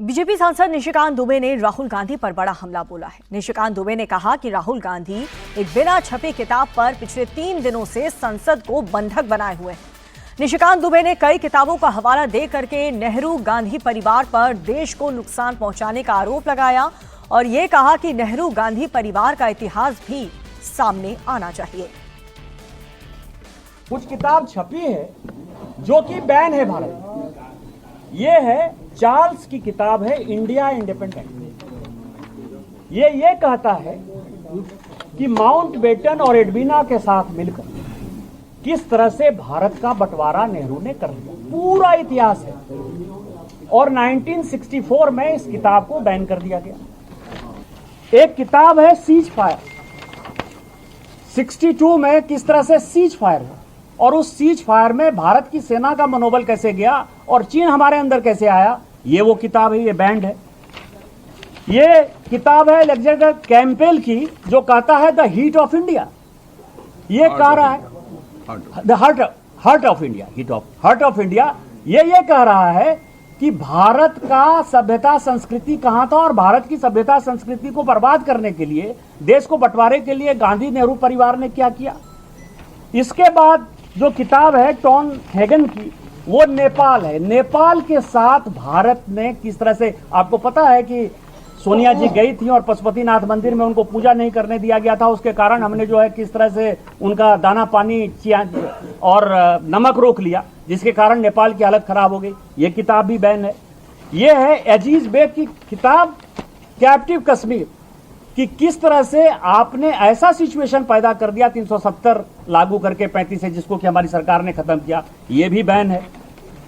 BJP सांसद निशिकांत दुबे ने राहुल गांधी पर बड़ा हमला बोला है। निशिकांत दुबे ने कहा कि राहुल गांधी एक बिना छपी किताब पर पिछले 3 दिनों से संसद को बंधक बनाए हुए हैं। निशिकांत दुबे ने कई किताबों का हवाला दे करके नेहरू गांधी परिवार पर देश को नुकसान पहुंचाने का आरोप लगाया और ये कहा कि नेहरू गांधी परिवार का इतिहास भी सामने आना चाहिए। कुछ किताब छपी है जो कि बैन है भारत में। ये है चार्ल्स की किताब है इंडिया इंडिपेंडेंट। ये कहता है कि माउंटबेटन और एडविना के साथ मिलकर किस तरह से भारत का बंटवारा नेहरू ने कर दिया, पूरा इतिहास है। और 1964 में इस किताब को बैन कर दिया गया। एक किताब है सीज फायर, 62 में किस तरह से सीज फायर हुआ और उस सीज फायर में भारत की सेना का मनोबल कैसे गया और चीन हमारे अंदर कैसे आया, ये वो किताब है, ये बैंड है। ये किताब है अलेक्जेंडर कैंपेल की जो कहता है द हीट ऑफ इंडिया। ये कह रहा है the heart of India, heart of India. ये कह रहा है कि भारत का सभ्यता संस्कृति कहां था और भारत की सभ्यता संस्कृति को बर्बाद करने के लिए, देश को बंटवारे के लिए गांधी नेहरू परिवार ने क्या किया। इसके बाद जो किताब है टॉन हैगन की, वो नेपाल है। नेपाल के साथ भारत ने किस तरह से, आपको पता है कि सोनिया जी गई थी और पशुपतिनाथ मंदिर में उनको पूजा नहीं करने दिया गया था। उसके कारण हमने जो है किस तरह से उनका दाना पानी और नमक रोक लिया, जिसके कारण नेपाल की हालत खराब हो गई। ये किताब भी बैन है। ये है अजीज बेग की किताब कैप्टिव कश्मीर कि किस तरह से आपने ऐसा सिचुएशन पैदा कर दिया 370 लागू करके 35 से, जिसको कि हमारी सरकार ने खत्म किया। ये भी बैन है।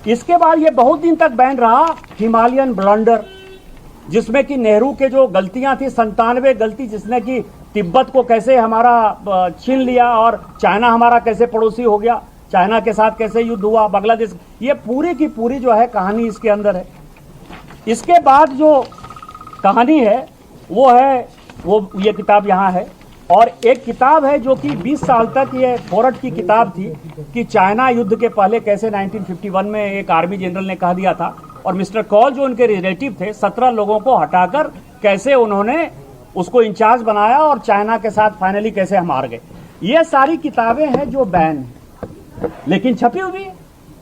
इसके बाद ये बहुत दिन तक बैन रहा हिमालयन ब्लंडर, जिसमें कि नेहरू के जो गलतियां थी 97 गलती, जिसने कि तिब्बत को कैसे हमारा छीन लिया और चाइना हमारा कैसे पड़ोसी हो गया, चाइना के साथ कैसे युद्ध हुआ, बांग्लादेश, ये पूरी की पूरी जो है कहानी इसके अंदर है। इसके बाद जो कहानी है वो है ये किताब यहाँ है। और एक किताब है जो कि 20 साल तक ये फोरट की किताब थी कि चाइना युद्ध के पहले कैसे 1951 में एक आर्मी जनरल ने कह दिया था और मिस्टर कॉल जो उनके रिलेटिव थे 17 लोगों को हटाकर कैसे उन्होंने उसको इंचार्ज बनाया और चाइना के साथ फाइनली कैसे हम हार गए। ये सारी किताबें हैं जो बैन है, लेकिन छपी हुई है।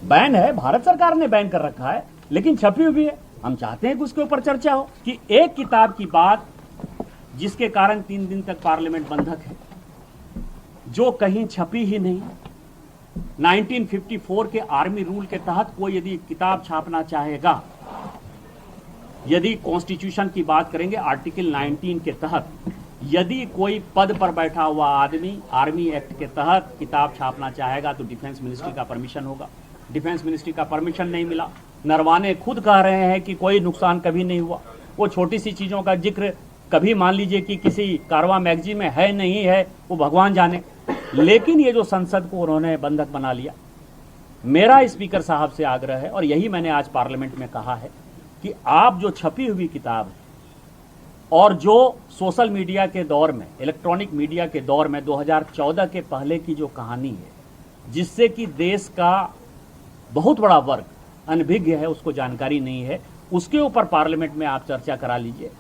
बैन है, भारत सरकार ने बैन कर रखा है, लेकिन छपी हुई है। हम चाहते हैं कि उसके ऊपर चर्चा हो कि एक किताब की बात जिसके कारण 3 दिन तक पार्लियामेंट बंधक है, जो कहीं छपी ही नहीं। 1954 के आर्मी रूल के तहत कोई यदि किताब छापना चाहेगा, यदि कॉन्स्टिट्यूशन की बात करेंगे आर्टिकल 19 के तहत, यदि कोई पद पर बैठा हुआ आदमी आर्मी एक्ट के तहत किताब छापना चाहेगा तो डिफेंस मिनिस्ट्री का परमिशन होगा। डिफेंस मिनिस्ट्री का परमिशन नहीं मिला। नरवाने खुद कह रहे हैं कि कोई नुकसान कभी नहीं हुआ। वो छोटी सी चीजों का जिक्र कभी मान लीजिए कि किसी कारवां मैगजीन में है नहीं है, वो भगवान जाने, लेकिन ये जो संसद को उन्होंने बंधक बना लिया। मेरा स्पीकर साहब से आग्रह है और यही मैंने आज पार्लियामेंट में कहा है कि आप जो छपी हुई किताब है और जो सोशल मीडिया के दौर में, इलेक्ट्रॉनिक मीडिया के दौर में 2014 के पहले की जो कहानी है, जिससे कि देश का बहुत बड़ा वर्ग अनभिज्ञ है, उसको जानकारी नहीं है, उसके ऊपर पार्लियामेंट में आप चर्चा करा लीजिए।